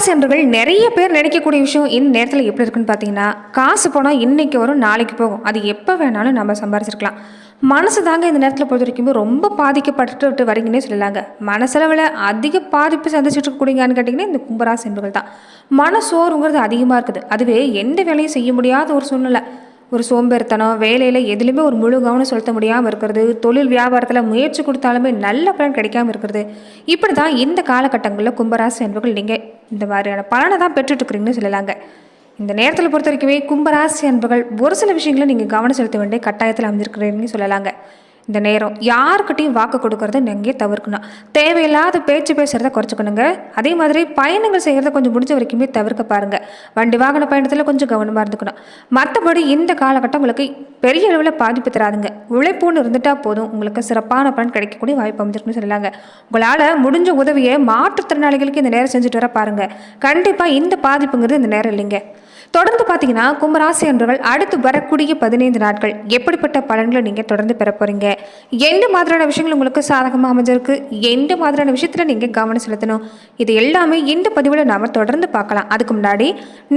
கும்பராசி அன்பர்கள் நிறைய பேர் நினைக்கக்கூடிய விஷயம் இந்த நேரத்தில் எப்படி இருக்குன்னு பார்த்தீங்கன்னா, காசு போனால் இன்னைக்கு வரும் நாளைக்கு போகும். அது எப்போ வேணாலும் நம்ம சம்பாரிச்சிருக்கலாம். மனசு தாங்க இந்த நேரத்தில் பொறுத்த வரைக்கும் ரொம்ப பாதிக்கப்பட்டு வரீங்கன்னே சொல்லலாங்க. மனசளவில் அதிக பாதிப்பு சந்திச்சுட்டு இருக்கக்கூடியங்கன்னு கேட்டிங்கன்னா இந்த கும்பராசி அன்பர்கள் தான். மனசோர்வுங்கிறது அதிகமாக இருக்குது. அதுவே எந்த வேலையும் செய்ய முடியாத ஒரு சூழ்நிலை. ஒரு சோம்பேறித்தனம், வேலையில் எதுலேயுமே ஒரு முழு கவனம் செலுத்த முடியாமல் இருக்கிறது, தொழில் வியாபாரத்தில் முயற்சி கொடுத்தாலுமே நல்ல பலன் கிடைக்காம இருக்கிறது. இப்படி தான் இந்த காலகட்டங்களில் கும்பராசி அன்பர்கள் நீங்கள் இந்த மாதிரியான பலனை தான் பெற்றுட்ருக்குறீங்கன்னு சொல்லலாங்க. இந்த நேரத்தில் பொறுத்த வரைக்குமே கும்பராசி அன்பர்கள் ஒரு சில விஷயங்களை நீங்கள் கவனம் செலுத்த வேண்டிய கட்டாயத்தில் அமைஞ்சிருக்கிறீங்கன்னு சொல்லலாங்க. இந்த நேரம் யாருக்கிட்டையும் வாக்கு கொடுக்கறத நீங்கள் தவிர்க்கணும். தேவையில்லாத பேச்சு பேசுகிறத குறைச்சிக்கணுங்க. அதே மாதிரி பயணங்கள் செய்கிறத கொஞ்சம் முடிஞ்ச வரைக்குமே தவிர்க்க பாருங்கள். வண்டி வாகன பயணத்தில் கொஞ்சம் கவனமாக இருந்துக்கணும். மற்றபடி இந்த காலகட்டம் உங்களுக்கு பெரிய அளவில் பாதிப்பு தராதுங்க. உழைப்புன்னு இருந்துட்டால் போதும், உங்களுக்கு சிறப்பான பலன் கிடைக்கக்கூடிய வாய்ப்பு அமைஞ்சிருக்குன்னு சொல்லலாங்க. உங்களால் முடிஞ்ச உதவியை மாற்றுத்திறனாளிகளுக்கு இந்த நேரம் செஞ்சுட்டு வர பாருங்கள். கண்டிப்பாக இந்த பாதிப்புங்கிறது இந்த நேரம் இல்லைங்க. தொடர்ந்து பார்த்தீங்கன்னா கும்பராசி அன்பர்கள் அடுத்து வரக்கூடிய 15 நாட்கள் எப்படிப்பட்ட பலன்களை நீங்கள் தொடர்ந்து பெற போகிறீங்க, எந்த மாதிரியான விஷயங்கள் உங்களுக்கு சாதகமாக அமைஞ்சிருக்கு, எந்த மாதிரியான விஷயத்தில் நீங்கள் கவனம் செலுத்தணும், இது எல்லாமே இந்த பதிவில் நாம் தொடர்ந்து பார்க்கலாம். அதுக்கு முன்னாடி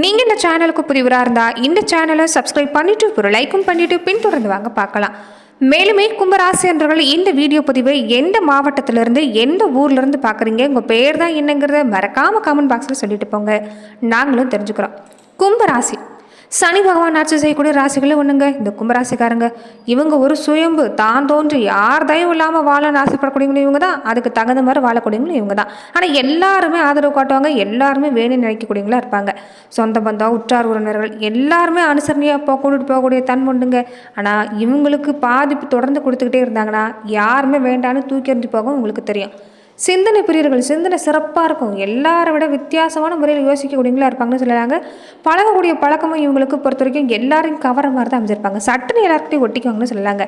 நீங்கள் இந்த சேனலுக்கு புதிவராக இருந்தால் இந்த சேனலை சப்ஸ்கிரைப் பண்ணிவிட்டு ஒரு லைக்கும் பண்ணிவிட்டு பின்தொடர்ந்து வாங்க பார்க்கலாம். மேலுமே கும்பராசி அன்பர்கள் இந்த வீடியோ பதிவை எந்த மாவட்டத்திலிருந்து எந்த ஊர்லேருந்து பார்க்குறீங்க, உங்கள் பேர் தான் என்னங்கிறத மறக்காமல் கமெண்ட் பாக்ஸில் சொல்லிட்டு போங்க, நாங்களும் தெரிஞ்சுக்கிறோம். கும்பராசி சனி பகவான் ஆட்சி செய்யக்கூடிய ராசிகளும் ஒன்றுங்க இந்த கும்பராசிக்காரங்க. இவங்க ஒரு சுயம்பு தான் தோன்றி யார் தயவும் இல்லாமல் வாழன்னு ஆசைப்படக்கூடியவங்களும் இவங்க தான், அதுக்கு தகுந்த மாதிரி வாழக்கூடியவங்களும் இவங்க தான். ஆனால் எல்லாருமே ஆதரவு காட்டுவாங்க, எல்லாருமே வேணும்னு நினைக்கக்கூடியவங்களா இருப்பாங்க. சொந்த பந்தம், உற்றார் உறவினர்கள் எல்லாருமே அனுசரணையாக கொண்டுட்டு போகக்கூடிய தன்முண்டுங்க. ஆனால் இவங்களுக்கு பாதிப்பு தொடர்ந்து கொடுத்துக்கிட்டே இருந்தாங்கன்னா யாருமே வேண்டான்னு தூக்கி எறிஞ்சு போகவும் உங்களுக்கு தெரியும். சிந்தனை பிரியர்கள், சிந்தனை சிறப்பாக இருக்கும். எல்லாரை விட வித்தியாசமான முறையில் யோசிக்கக்கூடியவங்களா இருப்பாங்கன்னு சொல்லலாங்க. பழகக்கூடிய பழக்கமும் இவங்களுக்கு பொறுத்த வரைக்கும் எல்லாரையும் கவர மாதிரி தான் அமைஞ்சிருப்பாங்க. சட்டுன்னு எல்லாருக்கிட்டையும் ஒட்டிக்குவாங்கன்னு சொல்லலாங்க.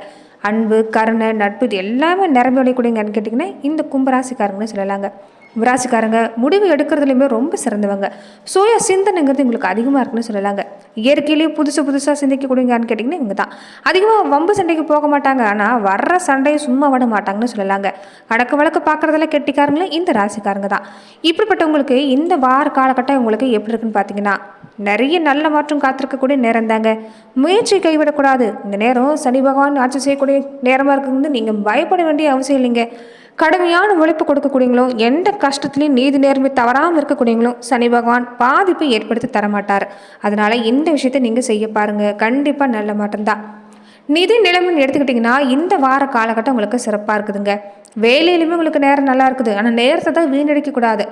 அன்பு, கருணை, நட்பு இது எல்லாமே நிரம்பி அடையக்கூடியங்கன்னு கேட்டிங்கன்னா இந்த கும்பராசிக்காரங்கன்னு சொல்லலாங்க. ராசிக்காரங்க முடிவு எடுக்கிறதுலையுமே ரொம்ப சிறந்தவங்க. சுய சிந்தனைங்கிறது உங்களுக்கு அதிகமாக இருக்குன்னு சொல்லலாங்க. இயற்கையிலேயே புதுசாக சிந்திக்கக்கூடியங்கன்னு கேட்டிங்கன்னா இவங்க தான். அதிகமாக வம்பு சண்டைக்கு போக மாட்டாங்க, ஆனால் வர்ற சண்டையை சும்மா விட மாட்டாங்கன்னு சொல்லலாங்க. அடக்க வழக்கு பார்க்குறதுல கெட்டிக்காரங்களே இந்த ராசிக்காரங்க தான். இப்படிப்பட்டவங்களுக்கு இந்த வார காலகட்டம் உங்களுக்கு எப்படி இருக்குன்னு பார்த்தீங்கன்னா நிறைய நல்ல மாற்றம் காத்திருக்கக்கூடிய நேரம் தாங்க. முயற்சி கைவிடக்கூடாது. இந்த நேரம் சனி பகவான் ஆட்சி செய்யக்கூடிய நேரமாக இருக்குன்னு நீங்கள் பயப்பட வேண்டிய அவசியம் இல்லைங்க. கடுமையான உழைப்பு கொடுக்கக்கூடியவங்களும் எந்த கஷ்டத்துலையும் நீதி நேர்மை தவறாமல் இருக்கக்கூடியவங்களும் சனி பகவான் பாதிப்பை ஏற்படுத்தி தரமாட்டார். அதனால இந்த விஷயத்தை நீங்கள் செய்ய பாருங்கள், கண்டிப்பாக நல்ல மாற்றம்தான். நிதி நிலைமைன்னு எடுத்துக்கிட்டிங்கன்னா இந்த வார காலகட்டம் உங்களுக்கு சிறப்பாக இருக்குதுங்க. வேலையிலுமே உங்களுக்கு நேரம் நல்லா இருக்குது, ஆனால் நேரத்தை தான் வீணடிக்கக்கூடாது.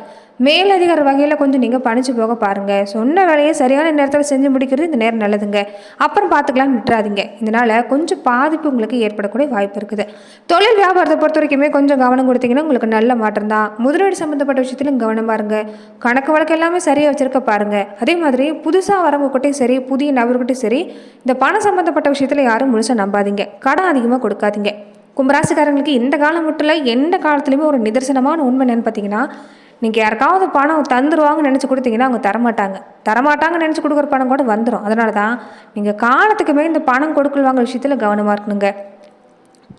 மேலதிகார வகையில் கொஞ்சம் நீங்கள் பணிச்சு போக பாருங்கள். சொன்ன வேலையை சரியான நேரத்தில் செஞ்சு முடிக்கிறது இந்த நேரம் நல்லதுங்க. அப்புறம் பார்த்துக்கலாம்னு விட்டுறாதீங்க. இதனால் கொஞ்சம் பாதிப்பு உங்களுக்கு ஏற்படக்கூடிய வாய்ப்பு இருக்குது. தொழில் வியாபாரத்தை பொறுத்த வரைக்குமே கொஞ்சம் கவனம் கொடுத்தீங்கன்னா உங்களுக்கு நல்ல மாற்றம் தான். முதலீடு சம்மந்தப்பட்ட விஷயத்திலும் கவனமாக இருங்க. கணக்கு வழக்கு எல்லாமே சரியாக வச்சுருக்க பாருங்கள். அதே மாதிரி புதுசாக வரவங்ககிட்டையும் சரி, புதிய நபர்கிட்டையும் சரி, இந்த பணம் சம்மந்தப்பட்ட விஷயத்தில் யாரும் முழுசாக நம்பாதீங்க. கடன் அதிகமாக கொடுக்காதீங்க. கும்பராசிக்காரங்களுக்கு இந்த காலம் மட்டும் இல்லை, எந்த காலத்துலையுமே ஒரு நிதர்சனமான உண்மை என்னன்னு பார்த்தீங்கன்னா, நீங்கள் யாருக்காவது பணம் தந்துருவாங்கன்னு நினச்சி கொடுத்தீங்கன்னா அவங்க தரமாட்டாங்கன்னு நினச்சி கொடுக்குற பணம் கூட வந்துடும். அதனால தான் நீங்கள் காலத்துக்குமே இந்த பணம் கொடுக்கல் வாங்குற விஷயத்தில் கவனமாக இருக்கணுங்க.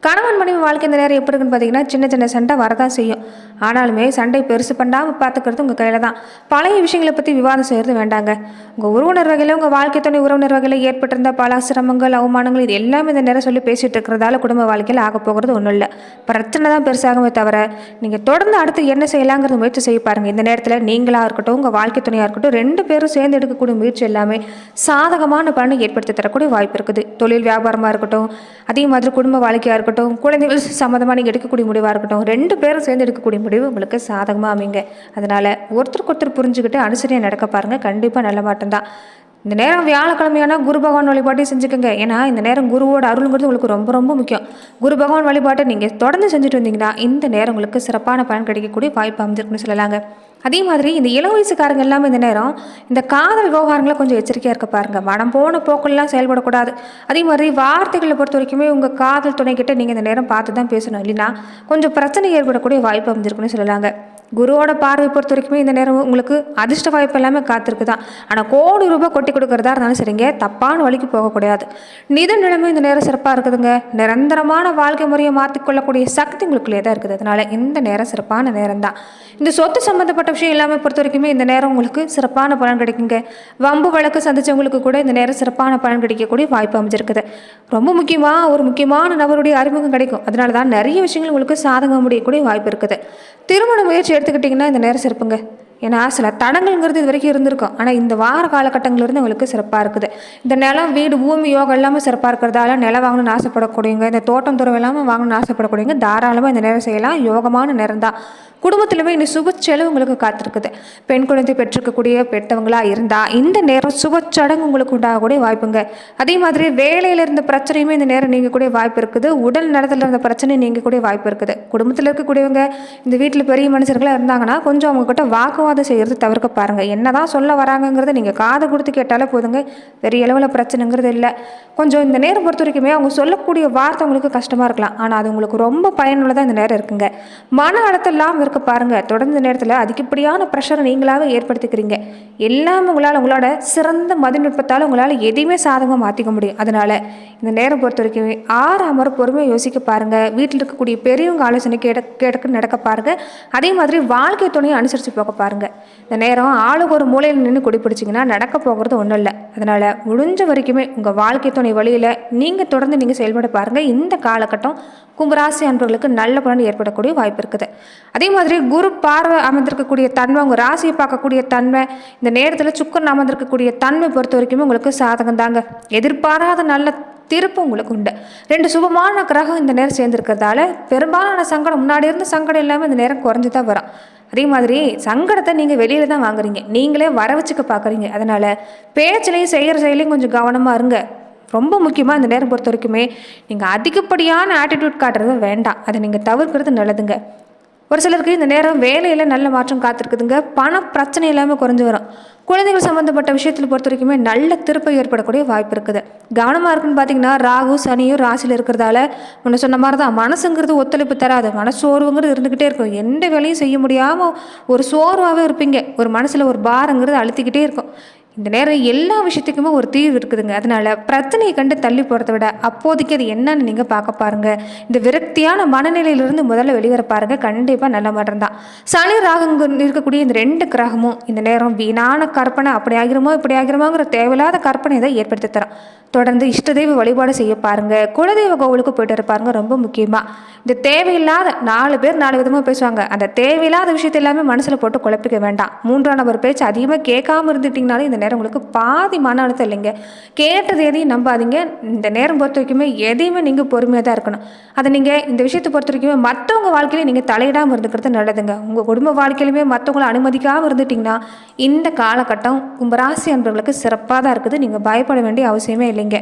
கணவன் மனைவி வாழ்க்கை இந்த நேரம் எப்படி இருக்குன்னு பார்த்தீங்கன்னா சின்ன சின்ன சண்டை வரதான் செய்யும். ஆனாலுமே சண்டை பெருசு பண்ணாமல் பார்த்துக்கிறது உங்கள் கையில் தான். பழைய விஷயங்களை பற்றி விவாதம் செய்கிறது வேண்டாங்க. உங்கள் உறவினர் வகையில், உங்கள் வாழ்க்கை துணை உறவினர் வகையில் ஏற்பட்டிருந்த பல சிரமங்கள், அவமானங்கள் இது எல்லாமே இந்த நேரம் சொல்லி பேசிகிட்டு இருக்கிறதால குடும்ப வாழ்க்கையில் ஆக போகிறது ஒன்றும் இல்லை. பிரச்சனை தான் பெருசாகவே தவிர நீங்கள் தொடர்ந்து அடுத்து என்ன செய்யலாங்கிறது முயற்சி செய்ய பாருங்கள். இந்த நேரத்தில் நீங்களாக இருக்கட்டும், உங்கள் வாழ்க்கை துணையாக இருக்கட்டும், 2 பேரும் சேர்ந்து எடுக்கக்கூடிய முயற்சி எல்லாமே சாதகமான பலனை ஏற்படுத்தி தரக்கூடிய வாய்ப்பு இருக்குது. தொழில் வியாபாரமாக இருக்கட்டும், அதே மாதிரி குடும்ப வாழ்க்கையாக இருக்கட்டும், குழந்தைகள் சம்மந்தமாக நீங்கள் எடுக்கக்கூடிய முடிவாக இருக்கட்டும், 2 பேரும் சேர்ந்து எடுக்கக்கூடிய முடிவு உங்களுக்கு சாதகமாக அமைங்க. அதனால் ஒருத்தருக்கு ஒருத்தர் புரிஞ்சுக்கிட்டு அனுசரியாக நடக்க பாருங்கள், கண்டிப்பாக நல்ல மாற்றம் தான். இந்த நேரம் வியாழக்கிழமையான குரு பகவான் வழிபாட்டையும் செஞ்சுக்கோங்க. ஏன்னா இந்த நேரம் குருவோட அருளுங்கிறது உங்களுக்கு ரொம்ப ரொம்ப முக்கியம். குரு பகவான் வழிபாட்டை நீங்கள் தொடர்ந்து செஞ்சுட்டு வந்தீங்கன்னா இந்த நேரம் உங்களுக்கு சிறப்பான பலன் கிடைக்கக்கூடிய வாய்ப்பு அமைஞ்சிருக்குன்னு சொல்லலாங்க. அதே மாதிரி இந்த இளம் வயசுக்காரங்க எல்லாமே இந்த நேரம் இந்த காதல் விவகாரங்களை கொஞ்சம் எச்சரிக்கையாக இருக்க பாருங்கள். மனம் போன போக்கெல்லாம் செயல்படக்கூடாது. அதே மாதிரி வார்த்தைகளை பொறுத்த வரைக்குமே உங்கள் காதல் துணைக்கிட்ட நீங்கள் இந்த நேரம் பார்த்து தான் பேசணும், இல்லைன்னா கொஞ்சம் பிரச்சனை ஏற்படக்கூடிய வாய்ப்பு அமைஞ்சிருக்குன்னு சொல்லலாங்க. குருவோட பார்வை பொறுத்த வரைக்குமே இந்த நேரம் உங்களுக்கு அதிர்ஷ்ட வாய்ப்பு எல்லாமே காத்திருக்கு தான். ஆனால் கோடி ரூபாய் கொட்டி கொடுக்குறதா இருந்தாலும் சரிங்க, தப்பான வழிக்கு போகக்கூடாது. நிதி நிலைமை இந்த நேரம் சிறப்பாக இருக்குதுங்க. நிரந்தரமான வாழ்க்கை முறையை மாற்றிக்கொள்ளக்கூடிய சக்தி உங்களுக்குள்ளே தான் இருக்குது. அதனால் இந்த நேரம் சிறப்பான நேரம் தான். இந்த சொத்து சம்மந்தப்பட்ட விஷயம் எல்லாமே பொறுத்த வரைக்குமே இந்த நேரம் உங்களுக்கு சிறப்பான பலன் கிடைக்குங்க. வம்பு வழக்கு சந்திச்சவங்களுக்கு கூட இந்த நேரம் சிறப்பான பலன் கிடைக்கக்கூடிய வாய்ப்பு அமைஞ்சிருக்குது. ரொம்ப முக்கியமாக ஒரு முக்கியமான நபருடைய அறிமுகம் கிடைக்கும். அதனால தான் நிறைய விஷயங்கள் உங்களுக்கு சாதகம் முடியக்கூடிய வாய்ப்பு இருக்குது. திருமண முயற்சி எடுத்துக்கிட்டிங்கன்னா இந்த நேரம் சிறப்புங்க. ஏன்னா சில தடங்கள்ங்கிறது இது வரைக்கும் இருந்திருக்கும். ஆனால் இந்த வார காலகட்டங்களிலிருந்து உங்களுக்கு சிறப்பாக இருக்குது. இந்த நிலம் வீடு பூமி யோகம் எல்லாமே சிறப்பாக இருக்கிறதால நிலம் வாங்கணும்னு ஆசைப்படக்கூடியவங்க, இந்த தோட்டம் துறவு எல்லாமே வாங்கணும்னு ஆசைப்படக்கூடியவங்க தாராளமாக இந்த நேரம் செய்யலாம். யோகமான நேரம் தான். குடும்பத்திலுமே இந்த சுப செலவு உங்களுக்கு காத்திருக்குது. பெண் குழந்தை பெற்றிருக்கக்கூடிய பெற்றவங்களா இருந்தால் இந்த நேரம் சுப சடங்கு உங்களுக்கு உண்டாகக்கூடிய வாய்ப்புங்க. அதே மாதிரி வேலையில் இருந்த பிரச்சனையுமே இந்த நேரம் நீங்கக்கூடிய வாய்ப்பு இருக்குது. உடல் நலத்தில் இருந்த பிரச்சனை நீங்கக்கூடிய வாய்ப்பு இருக்குது. குடும்பத்தில் இருக்கக்கூடியவங்க இந்த வீட்டில் பெரிய மனுஷர்களாக இருந்தாங்கன்னா கொஞ்சம் அவங்கக்கிட்ட வாக்குவாதம் செய்கிறது தவிர்க்க பாருங்கள். என்னதான் சொல்ல வராங்கங்கிறத நீங்கள் காது கொடுத்து கேட்டாலே போதுங்க. பெரிய அளவில் பிரச்சனைங்கிறது இல்லை. கொஞ்சம் இந்த நேரம் பொறுத்த வரைக்குமே அவங்க சொல்லக்கூடிய வார்த்தை உங்களுக்கு கஷ்டமாக இருக்கலாம். ஆனால் அது உங்களுக்கு ரொம்ப பயனுள்ளதாக இந்த நேரம் இருக்குங்க. மன அழுத்தம் இல்லாமல் இருக்க பாருங்கள். தொடர்ந்த நேரத்தில் அதிகப்படியான ப்ரெஷரை நீங்களாகவே ஏற்படுத்திக்கிறீங்க. எல்லாமே உங்களோட சிறந்த மதிநுட்பத்தால் உங்களால் எதையுமே சாதகமாக மாற்றிக்க முடியும். அதனால் இந்த நேரம் பொறுத்த வரைக்கும் ஆறாமற பொறுமையாக யோசிக்க பாருங்கள். வீட்டில் இருக்கக்கூடிய பெரியவங்க ஆலோசனை கேட்க நடக்க பாருங்கள். அதே மாதிரி வாழ்க்கை துணையை அனுசரித்து போக பாருங்கள். இந்த நேரம் ஆளுக்கு ஒரு மூலையில் நின்று குடிப்பிடிச்சிங்கன்னா நடக்க போகிறது ஒன்றும் இல்லை. அதனால் முடிஞ்ச வரைக்குமே உங்கள் வாழ்க்கை துணை வழியில் நீங்கள் தொடர்ந்து நீங்கள் செயல்பட பாருங்கள். இந்த காலகட்டம் கும்பராசி அன்பர்களுக்கு நல்ல பலன் ஏற்படக்கூடிய வாய்ப்பு இருக்குது. அதே மாதிரி குரு பார்வை அமர்ந்திருக்கக்கூடிய தன்மை, உங்கள் ராசியை பார்க்கக்கூடிய தன்மை, இந்த நேரத்தில் சுக்கரன் அமர்ந்திருக்கக்கூடிய தன்மை பொறுத்த வரைக்குமே உங்களுக்கு சாதகம் தாங்க. எதிர்பாராத நல்ல திருப்பம் உங்களுக்கு உண்டு. 2 சுபமான கிரகம் இந்த நேரம் சேர்ந்துருக்கிறதால பெரும்பாலான சங்கடம், முன்னாடி இருந்த சங்கடம் எல்லாமே இந்த நேரம் குறைஞ்சி தான் வரும். அதே மாதிரி சங்கடத்தை நீங்கள் வெளியில் தான் வாங்குறீங்க, நீங்களே வர வச்சுக்க பார்க்குறீங்க. அதனால் பேச்சிலையும் செய்கிற செயலையும் கொஞ்சம் கவனமாக இருங்க. ரொம்ப முக்கியமாக இந்த நேரம் பொறுத்த வரைக்குமே நீங்கள் அதிகப்படியான ஆட்டிடியூட் காட்டுறது வேண்டாம். அதை நீங்கள் தவிர்க்கிறது நல்லதுங்க. ஒரு சிலருக்கு இந்த நேரம் வேலையில் நல்ல மாற்றம் காத்திருக்குதுங்க. பண பிரச்சனை இல்லாமல் குறைஞ்சி வரும். குழந்தைகள் சம்மந்தப்பட்ட விஷயத்தில் பொறுத்த வரைக்குமே நல்ல திருப்பம் ஏற்படக்கூடிய வாய்ப்பு இருக்குது. கவனமாக இருக்குன்னு பார்த்தீங்கன்னா ராகு சனியும் ராசியில் இருக்கிறதால முன்ன சொன்ன மாதிரி தான் மனசுங்கிறது ஒத்துழைப்பு தராது. மனசோர்வுங்கிறது இருந்துக்கிட்டே இருக்கும். எந்த வேலையும் செய்ய முடியாமல் ஒரு சோர்வாகவே இருப்பீங்க. ஒரு மனசில் ஒரு பாரங்கிறது அழுத்திக்கிட்டே இருக்கும். இந்த நேரம் எல்லா விஷயத்துக்குமே ஒரு தீர்வு இருக்குதுங்க. அதனால் பிரச்சனையை கண்டு தள்ளி போகிறத விட அப்போதைக்கு அது என்னன்னு நீங்கள் பார்க்க பாருங்கள். இந்த விரக்தியான மனநிலையிலிருந்து முதல்ல வெளிவர பாருங்கள். கண்டிப்பாக நல்ல மாற்றம் தான். சனி ராகுங்க இருக்கக்கூடிய இந்த 2 கிரகமும் இந்த நேரம் வீணான கற்பனை, அப்படி ஆகிருமோ இப்படி ஆகிருமோங்கிற தேவையில்லாத கற்பனை தான் ஏற்படுத்தி தரோம். தொடர்ந்து இஷ்ட தெய்வ வழிபாடு செய்ய பாருங்கள். குலதெய்வ கோவிலுக்கு போய்ட்டு இருப்பாருங்க. ரொம்ப முக்கியமாக இந்த தேவையில்லாத 4 பேர் 4 விதமாக பேசுவாங்க. அந்த தேவையில்லாத விஷயத்தை எல்லாமே மனசில் போட்டு குழப்பிக்க வேண்டாம். 3ஆம் நபர் பேச்சு அதிகமாக கேட்காம இருந்துட்டிங்கனாலே இந்த நேரம் உங்களுக்கு பாதி மன அழுத்தம் இல்லைங்க. கேட்டது எதையும் நம்பாதீங்க. இந்த நேரம் பொறுத்த வரைக்குமே எதையுமே நீங்கள் பொறுமையாக தான் இருக்கணும். அதை நீங்கள் இந்த விஷயத்தை பொறுத்த வரைக்குமே மற்றவங்க வாழ்க்கையில நீங்கள் தலையிடாமல் இருந்துக்கிறது நல்லதுங்க. உங்கள் குடும்ப வாழ்க்கையிலுமே மற்றவங்களை அனுமதிக்காமல் இருந்துட்டிங்கன்னா இந்த காலகட்டம் கும்பராசி அன்பர்களுக்கு சிறப்பாக தான் இருக்குது. நீங்கள் பயப்பட வேண்டிய அவசியமே இல்லைங்க.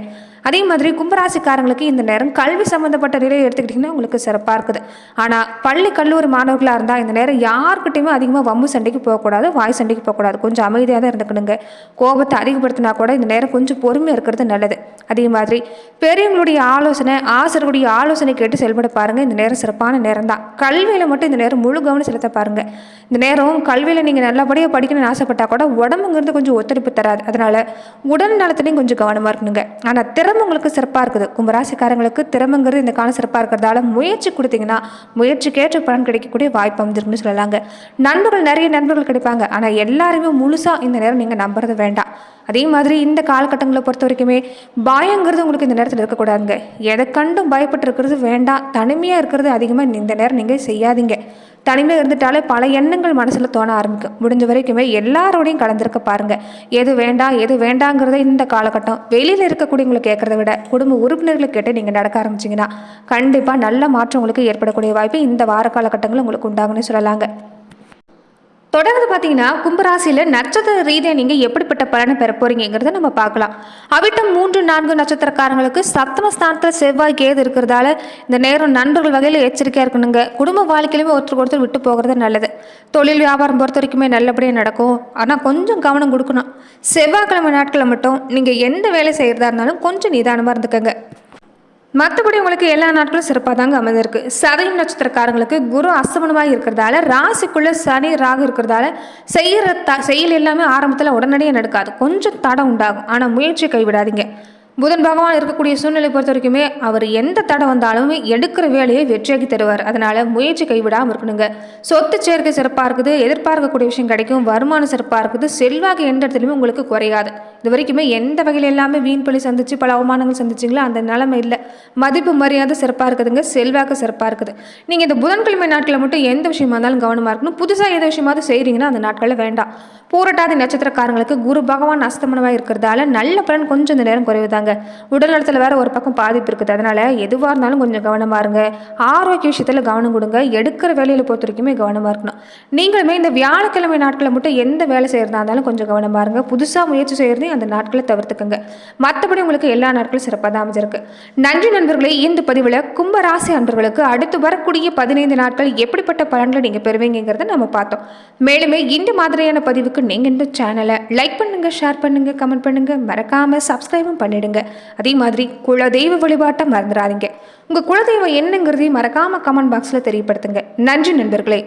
அதே மாதிரி கும்பராசிக்காரங்களுக்கு இந்த நேரம் கல்வி சம்மந்தப்பட்ட நிலையை எடுத்துக்கிட்டிங்கன்னா உங்களுக்கு சிறப்பாக இருக்குது. ஆனால் பள்ளி கல்லூரி மாணவர்களாக இருந்தால் இந்த நேரம் யாருக்கிட்டையுமே அதிகமாக வம்பு சண்டைக்கு போகக்கூடாது, வாய் சண்டைக்கு போகக்கூடாது. கொஞ்சம் அமைதியாக தான் இருந்துக்கணுங்க. கோபத்தை அதிகப்படுத்தினா கூட இந்த நேரம் கொஞ்சம் பொறுமையாக இருக்கிறது நல்லது. அதே மாதிரி பெரியவங்களுடைய ஆலோசனை, ஆசிரியருடைய ஆலோசனை கேட்டு செயல்பட பாருங்கள். இந்த நேரம் சிறப்பான நேரம் தான். கல்வியில் மட்டும் இந்த நேரம் முழு கவனம் செலுத்த பாருங்கள். இந்த நேரம் கல்வியில் நீங்கள் நல்லபடியாக படிக்கணும்னு ஆசைப்பட்டால் கூட உடம்புங்கிறது கொஞ்சம் ஒத்துழைப்பு தராது. அதனால் உடல் நலத்துலையும் கொஞ்சம் கவனமாக இருக்கணுங்க. ஆனால் திறமை உங்களுக்கு சிறப்பாக இருக்குது. கும்பராசிக்காரங்களுக்கு திறமைங்கிறது இந்த காலம் சிறப்பாக இருக்கிறதால முயற்சி கொடுத்தீங்கன்னா முயற்சிக்கேற்ற பலன் கிடைக்கக்கூடிய வாய்ப்பு அமைஞ்சிருக்குன்னு சொல்லலாங்க. நிறைய நண்பர்கள் கிடைப்பாங்க. ஆனால் எல்லாருமே முழுசாக இந்த நேரம் நீங்கள் நம்புறது வேண்டாம். அதே மாதிரி இந்த காலகட்டங்களை பொறுத்த வரைக்குமே பயங்கிறது உங்களுக்கு இந்த நேரத்தில் இருக்கக்கூடாதுங்க. எதை கண்டும் பயப்பட்டு இருக்கிறது வேண்டாம். தனிமையாக இருக்கிறது அதிகமாக இந்த நேரம் நீங்கள் செய்யாதீங்க. தனிமையாக இருந்துட்டாலே பல எண்ணங்கள் மனசில் தோண ஆரம்பிக்கும். முடிஞ்ச வரைக்குமே எல்லாரோடையும் கலந்துருக்க பாருங்கள். எது வேண்டாம் எது வேண்டாங்கிறத இந்த காலகட்டம் வெளியில் இருக்கக்கூடியவங்களை கேட்குறத விட குடும்ப உறுப்பினர்களை கேட்டு நீங்கள் நடக்க ஆரம்பிச்சிங்கன்னா கண்டிப்பாக நல்ல மாற்றம் உங்களுக்கு ஏற்படக்கூடிய வாய்ப்பு இந்த வார காலகட்டங்கள் உங்களுக்கு உண்டாகுன்னு சொல்லலாங்க. தொடர்ந்து பார்த்தீங்கன்னா கும்பராசியில் நட்சத்திர ரீதியாக நீங்கள் எப்படிப்பட்ட பலனை பெற போறீங்கிறத நம்ம பார்க்கலாம். அவிட்டம் 3, 4 நட்சத்திரக்காரங்களுக்கு சப்தமஸ்தானத்தில் செவ்வாய் கேது இருக்கிறதால இந்த நேரம் நண்பர்கள் வகையில் எச்சரிக்கையாக இருக்கணுங்க. குடும்ப வாழ்க்கையிலுமே ஒருத்தருக்கு ஒருத்தர் விட்டு போகிறது நல்லது. தொழில் வியாபாரம் பொறுத்த வரைக்குமே நல்லபடியாக நடக்கும். ஆனால் கொஞ்சம் கவனம் கொடுக்கணும். செவ்வாய்க்கிழமை நாட்களில் மட்டும் நீங்கள் எந்த வேலை செய்கிறதா இருந்தாலும் கொஞ்சம் நிதானமாக இருந்துக்கங்க. மற்றபடி உங்களுக்கு எல்லா நாட்களும் சிறப்பாக தாங்க அமைந்திருக்கு. சதயம் நட்சத்திரக்காரங்களுக்கு குரு அஸ்தமனமாக இருக்கிறதால, ராசிக்குள்ள சனி ராகு இருக்கிறதால செய்கிற செயல் எல்லாமே ஆரம்பத்தில் உடனடியாக நடக்காது, கொஞ்சம் தடம் உண்டாகும். ஆனால் முயற்சி கைவிடாதீங்க. புதன் பகவான் இருக்கக்கூடிய சூழ்நிலை பொறுத்த வரைக்குமே அவர் எந்த தடை வந்தாலுமே எடுக்கிற வேலையை வெற்றியாக்கி தருவார். அதனால முயற்சி கைவிடாமல் இருக்கணுங்க. சொத்து சேர்க்கை சிறப்பாக இருக்குது, எதிர்பார்க்கக்கூடிய விஷயம் கிடைக்கும், வருமானம் சிறப்பாக இருக்குது, செல்வாக்கு எந்த இடத்துலையுமே உங்களுக்கு குறையாது. இது வரைக்குமே எந்த வகையில் எல்லாமே வீண் பழி சந்திச்சு பல அவமானங்கள் சந்திச்சிங்களோ அந்த நிலைமை இல்லை. மதிப்பு மரியாதை சிறப்பாக இருக்குதுங்க, செல்வாக்கு சிறப்பாக இருக்குது. நீங்கள் இந்த புதன்கிழமை நாட்களில் மட்டும் எந்த விஷயமா இருந்தாலும் கவனமாக இருக்கணும். புதுசாக எந்த விஷயமாவது செய்கிறீங்கன்னா அந்த நாட்களில் வேண்டாம். பூரட்டாதி நட்சத்திரக்காரங்களுக்கு குரு பகவான் அஸ்தமனமாக இருக்கிறதால நல்ல பலன் கொஞ்சம் இந்த நேரம் குறைவுதாங்க. உடல் நலத்தில் வேற ஒரு பக்கம் பாதிப்பு இருக்குது. அதனால எதுவாக இருந்தாலும் கொஞ்சம் கவனமாக இருங்க. ஆரோக்கிய விஷயத்தில் கவனம் கொடுங்க. எடுக்கிற வேலையில் பொறுத்த வரைக்குமே கவனமாக இருக்கணும். நீங்களுமே இந்த வியாழக்கிழமை நாட்களில் மட்டும் எந்த வேலை செய்கிறதா இருந்தாலும் கொஞ்சம் கவனமாக இருங்க. புதுசாக முயற்சி செய்கிறதையும் அந்த நாட்களை தவிர்த்துக்குங்க. மற்றபடி உங்களுக்கு எல்லா நாட்களும் சிறப்பாக தான் அமைஞ்சிருக்கு. நன்றி நண்பர்களே. இந்த பதிவில் கும்பராசி அன்பர்களுக்கு அடுத்து வரக்கூடிய 15 நாட்கள் எப்படிப்பட்ட பலன்களை நீங்கள் பெறுவீங்கிறத நம்ம பார்த்தோம். மேலுமே இந்த மாதிரியான பதிவுக்கு நீங்கள் இந்த சேனலை லைக் பண்ணுங்க, ஷேர் பண்ணுங்க, கமெண்ட் பண்ணுங்க, மறக்காம சப்ஸ்கிரைபும் பண்ணிடுங்க. அதே மாதிரி குலதெய்வ வழிபாட்டை மறந்துடாதீங்க. உங்க குலதெய்வம் என்னங்கிறதையும் மறக்காம கமெண்ட் பாக்ஸ்ல தெரியப்படுத்துங்க. நன்றி நண்பர்களே.